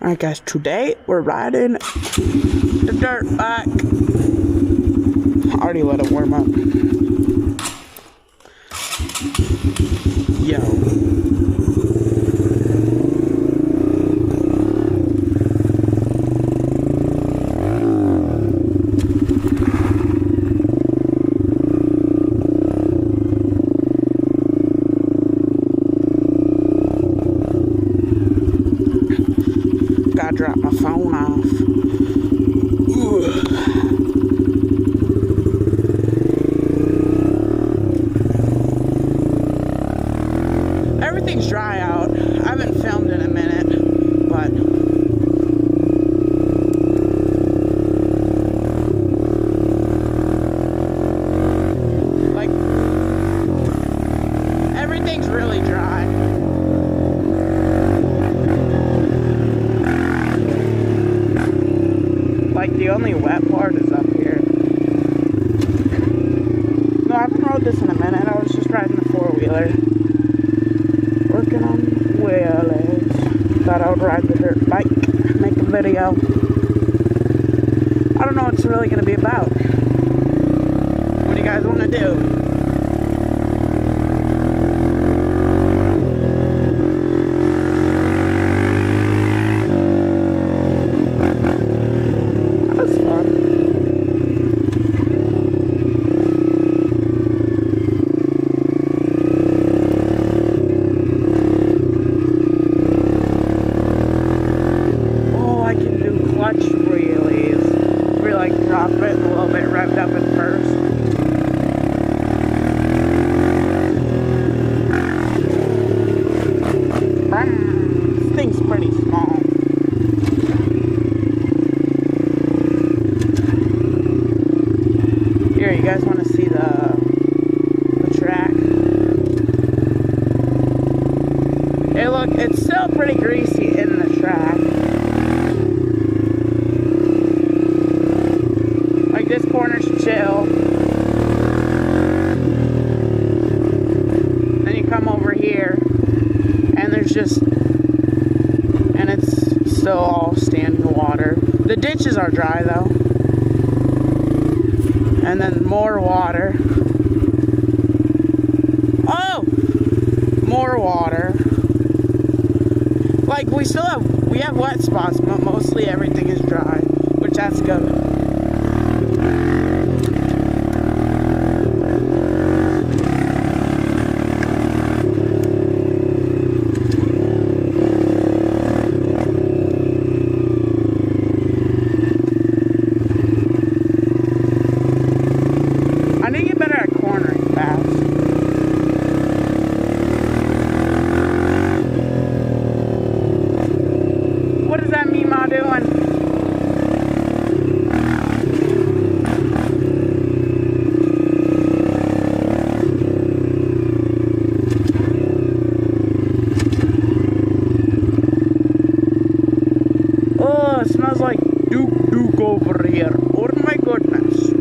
Alright guys, today we're riding the dirt bike. I already let it warm up. Yo. Gotta drop my phone off. Ugh. Everything's dry out. I haven't filmed in a minute, but like everything's really dry. Like the only wet part is up here. No, I haven't rode this in a minute. I was just riding the four-wheeler. Working on wheelies. Thought I would ride the dirt bike, make a video. I don't know what it's really going to be about. What do you guys want to do? Clutch wheelies. We like drop it a little bit revved up at first. This thing's pretty small. Here, you guys want to see the track? Hey, look, it's still pretty greasy in the track. This corner's chill. Then you come over here, and there's just, and it's still all standing water. The ditches are dry though. And then more water. Oh! More water. Like we have wet spots, but mostly everything is dry, which that's good. I need to get better at cornering fast. What does that mean, Ma doing? Oh, it smells like Duke over here. Oh my goodness.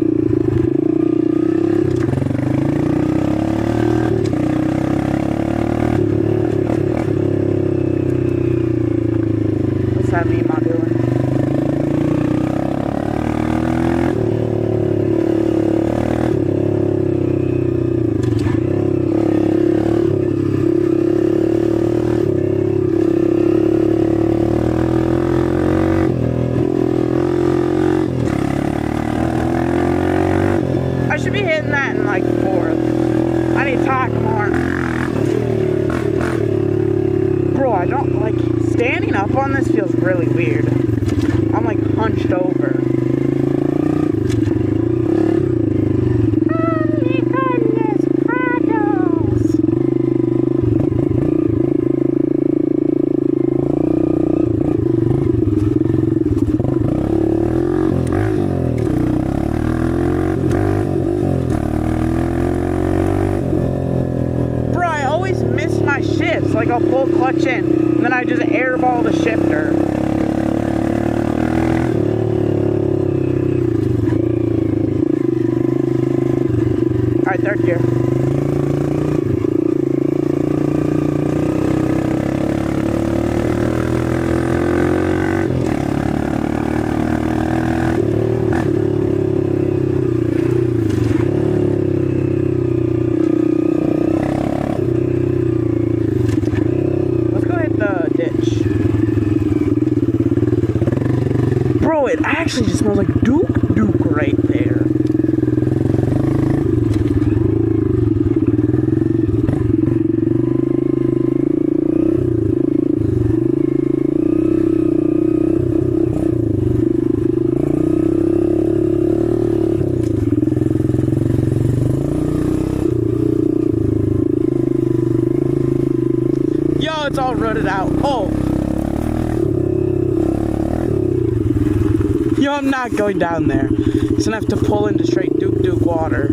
What's that mean, Ma doing? I should be hitting that in like fourth. I need to talk more. Bro, I don't like standing up on this feels really weird. I'm like hunched over. Oh my goodness, paddles. Bro, I always miss my shifts. Like I'll pull clutch in, and then I just airball the shifter. Alright, third gear. actually just smells like Duke right there. Yo, it's all rutted out. Oh. Yo, I'm not going down there. He's gonna have to pull into straight Duke water.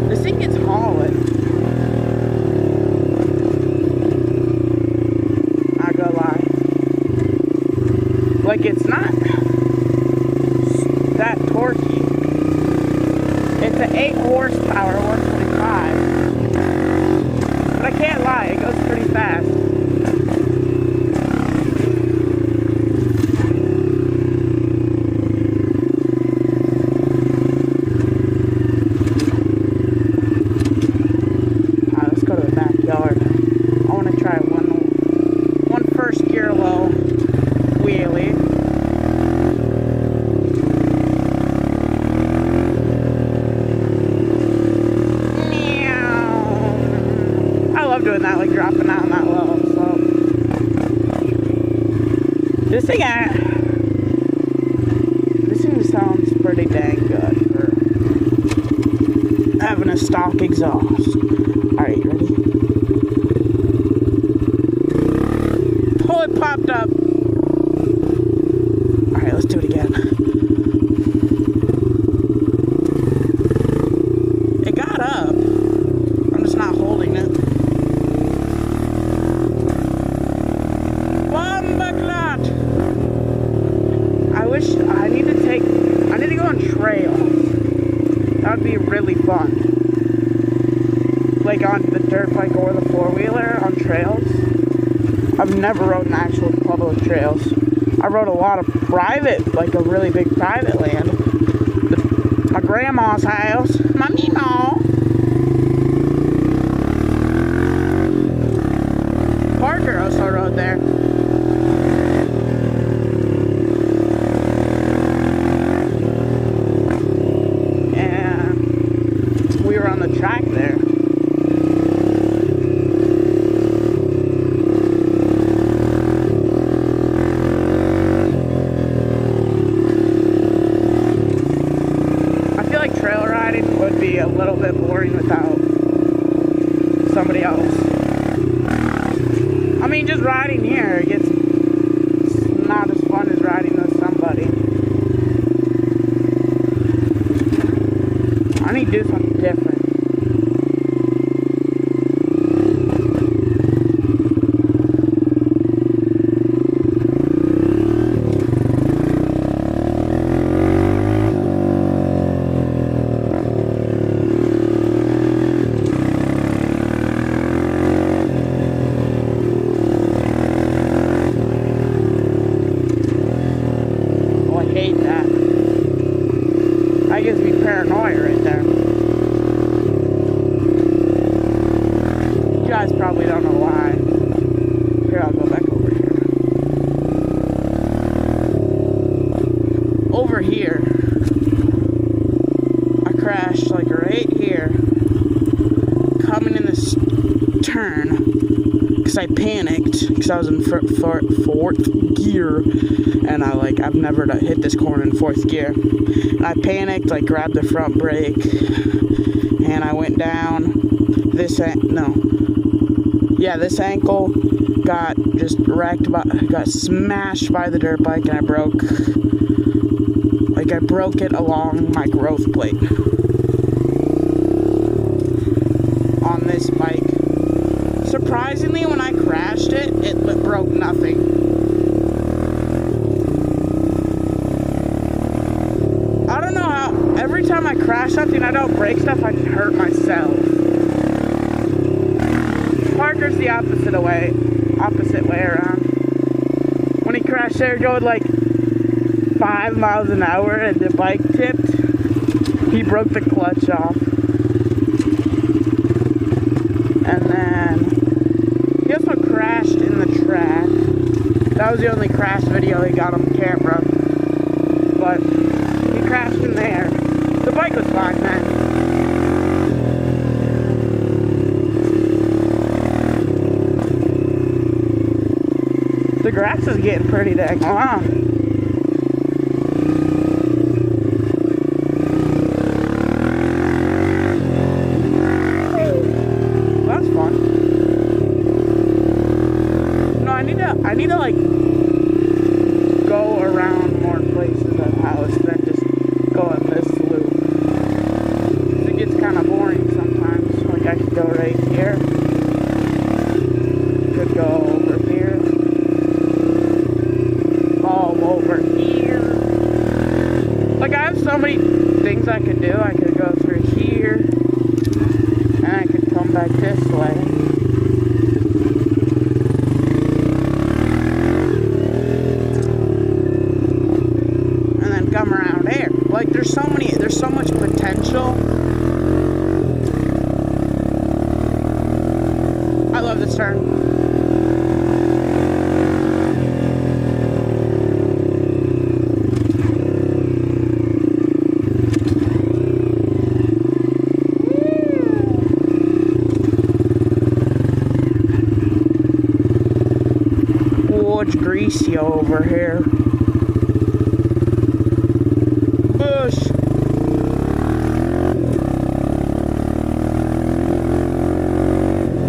This thing gets hauling. Not gonna lie. Like, it's not that torquey. It's an 8 horsepower 125. But I can't lie, it goes pretty fast. Alright, let's go to the backyard. I want to try one first gear low wheelie. I love doing that, like dropping out that low. So this thing sounds pretty dang good for having a stock exhaust. Alright, you ready? Oh, it popped up. Alright, let's do it again. It got up. I'm just not holding it. Bombaclat! I need to go on trails. That would be really fun. Like on the dirt bike or the four-wheeler on trails. I've never rode an actual public trails. I rode a lot of private, like a really big private land. My grandma's house. My meemaw. Parker also rode there. And we were on the track there. Trail riding would be a little bit boring without somebody else. I mean, just riding here it's not as fun as riding with somebody. I need to do something different. That gives me paranoia right there. You guys probably don't know why. Here, I'll go back over here. Over here, I crashed like right here, coming in this turn, because I panicked, because I was in fourth gear, and I've never hit this corner in fourth gear. And I panicked, like grabbed the front brake, and I went down. This ankle got just wrecked, got smashed by the dirt bike, and I broke it along my growth plate on this bike. Surprisingly, when I crashed it broke nothing. I don't know how, every time I crash something, I don't break stuff, I just hurt myself. Parker's the opposite way around. when he crashed there going like 5 miles an hour and the bike tipped, he broke the clutch off. And then he also crashed in the track. That was the only crash video he got on camera. But he crashed in there. The bike was fine, man. The grass is getting pretty dang long. That's fun. No, I need to like go around more places at the house than just go in this loop. It gets kind of boring sometimes. Like I could go right here. Could go over here. All over here. Like I have so many things I could do. I could go through here. And I could come back this way. Come around here. Like there's so much potential. I love this turn. Oh, it's greasy over here.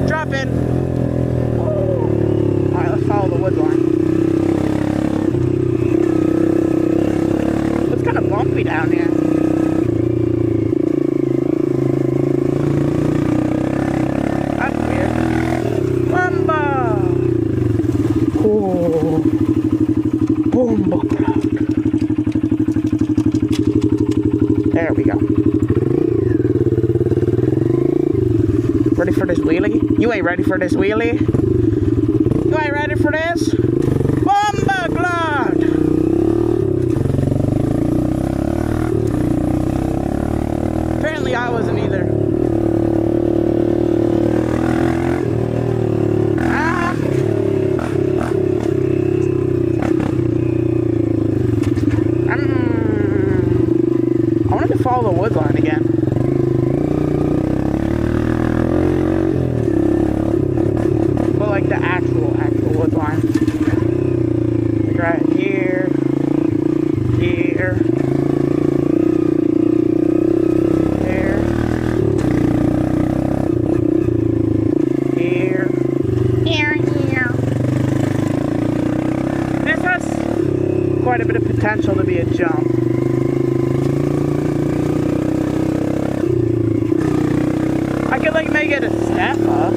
Drop in. Alright, let's follow the wood line. It's kind of bumpy down here. That's weird. Bumba! Oh. Bumba. There we go. Ready for this wheelie? You ain't ready for this wheelie? You ain't ready for this? Bomba glad! Apparently I wasn't either. I wanted to follow the wood line again. Like the actual wood line. Like right here, here, there, here, here. This has quite a bit of potential to be a jump. I could like make it a step up.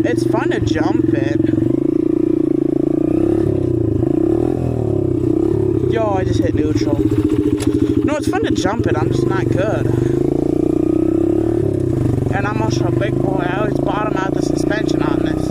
It's fun to jump it. Yo, I just hit neutral. No, it's fun to jump it. I'm just not good. And I'm also a big boy. I always bottom out the suspension on this.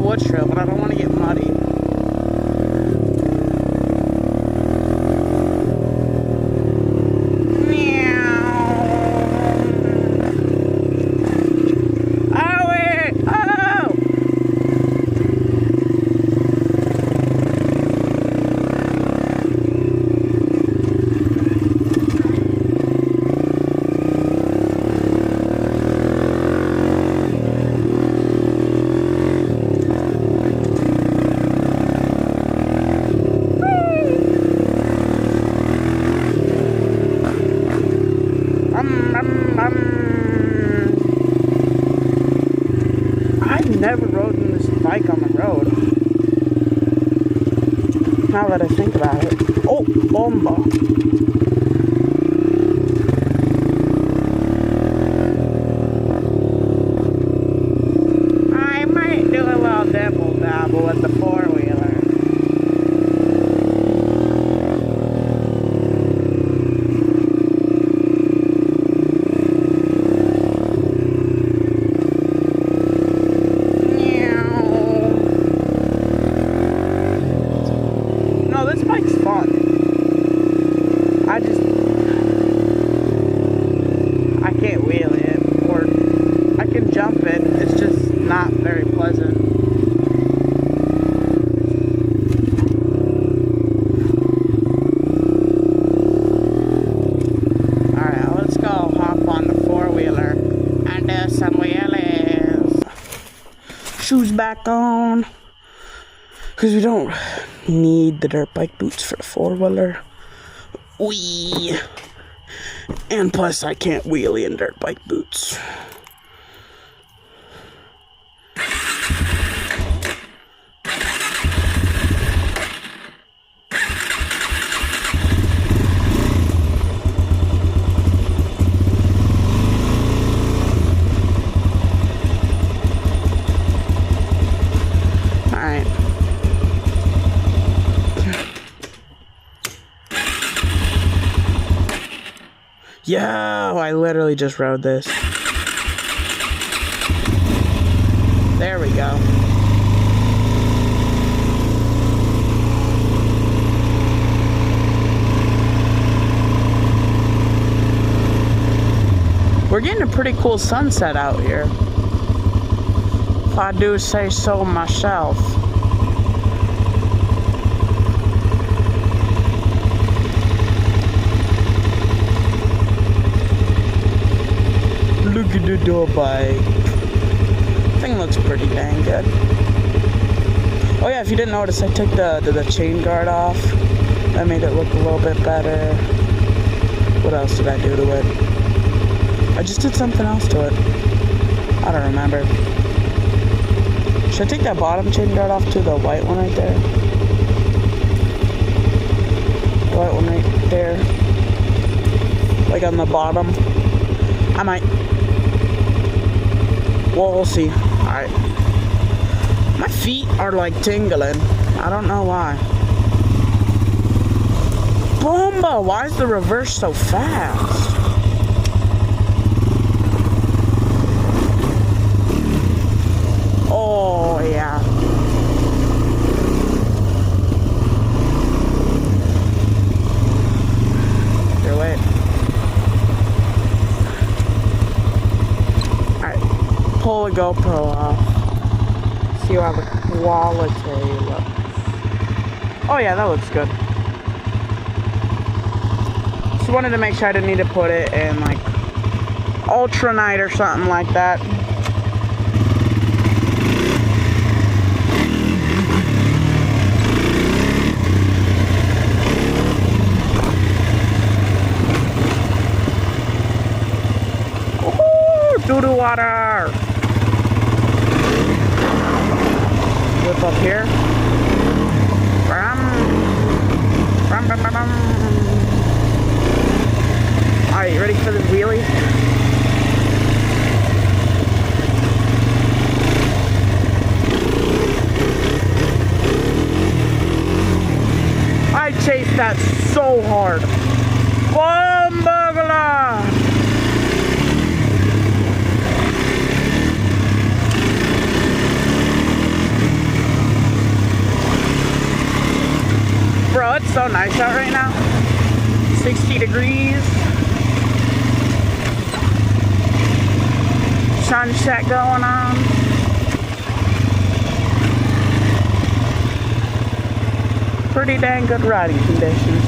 wood trail, but I don't want to get muddy. now that I think about it. Oh, bomba. I might do a little dibble dabble with the four-wheeler. No, this bike's fun. I can't wheel it, or I can jump it. It's just not very pleasant. Alright, let's go hop on the four-wheeler and do some wheelies. Shoes back on. Because we don't need the dirt bike boots for the four-wheeler. Wee. And plus, I can't wheelie in dirt bike boots. Alright. Yo, I literally just rode this. There we go. We're getting a pretty cool sunset out here, if I do say so myself. Look at the door bike. Thing looks pretty dang good. Oh yeah, if you didn't notice, I took the chain guard off. That made it look a little bit better. What else did I do to it? I just did something else to it. I don't remember. Should I take that bottom chain guard off to the white one right there? The white one right there. Like on the bottom. I might. Well, we'll see. Alright. My feet are like tingling. I don't know why. Bomba! Why is the reverse so fast? Oh, yeah. Here, wait. Pull the GoPro off. See how the quality looks. Oh yeah, that looks good. Just wanted to make sure I didn't need to put it in like ultra night or something like that. Ooh, doo-doo water. Whip up here. Alright, you ready for this wheelie? I chased that so hard. Bombagla! Bro, it's so nice out right now. 60 degrees. Sunset going on. Pretty dang good riding conditions.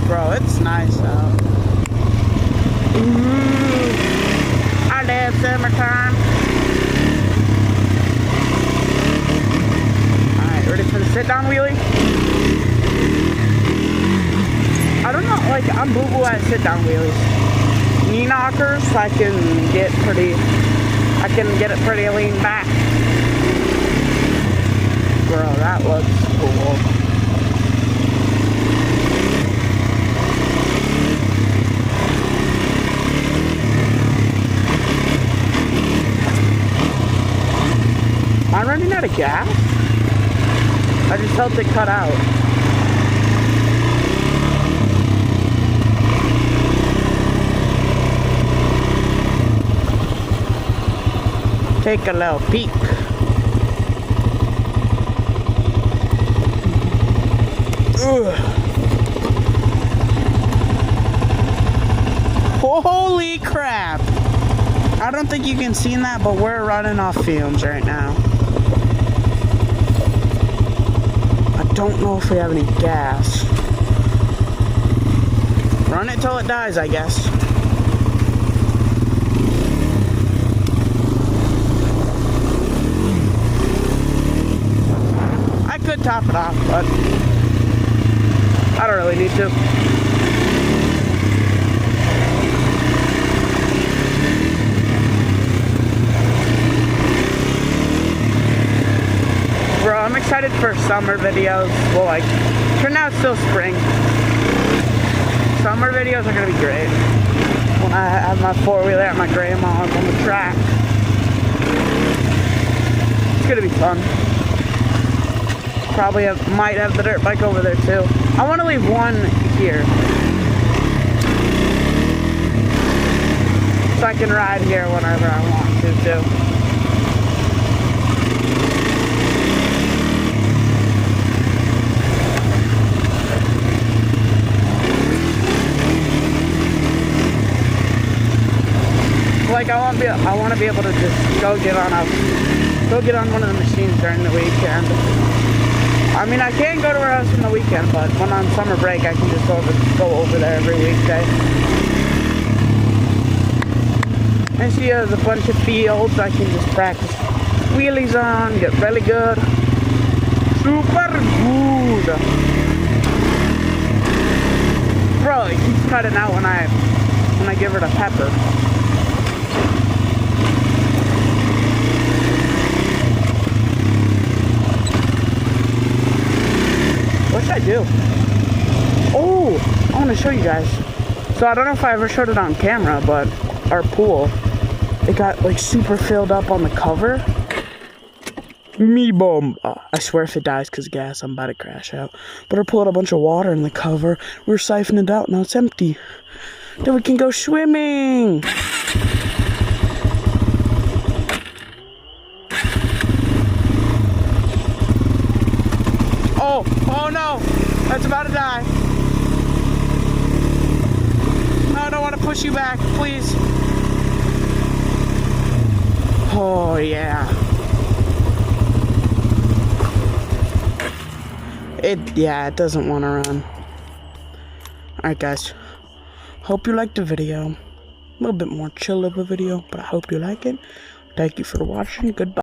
Bro, it's nice out. I love summertime. Alright, ready for the sit-down wheelie? I don't know, like, I'm boo-boo at sit-down wheelies. knee knockers, I can get it pretty lean back. Bro, that looks cool. Am I running out of gas? I just felt it cut out. Take a little peek. Ugh. Holy crap! I don't think you can see that, but we're running off fumes right now. I don't know if we have any gas. Run it till it dies, I guess. I could top it off, but I don't really need to. Bro, I'm excited for summer videos. Well, like, for now it's still spring. Summer videos are gonna be great. When I have my four-wheeler at my grandma's on the track. It's gonna be fun. Probably might have the dirt bike over there too. I want to leave one here. So I can ride here whenever I want to too. Like I want to be able to just go get on one of the machines during the weekend. I mean, I can go to her house on the weekend, but when I'm on summer break, I can just go over there every weekday. And she has a bunch of fields I can just practice wheelies on, get really good. Super good. Bro, it keeps cutting out when I give her the pepper. What should I do? Oh, I want to show you guys. So I don't know if I ever showed it on camera, but our pool, it got like super filled up on the cover. Me bomb. I swear if it dies because of gas, I'm about to crash out. But I pulled a bunch of water in the cover. We're siphoning it out, now it's empty. Then we can go swimming. Oh no, that's about to die. No, I don't want to push you back, please. Oh yeah. It doesn't want to run. Alright guys, hope you liked the video. A little bit more chill of a video, but I hope you like it. Thank you for watching, goodbye.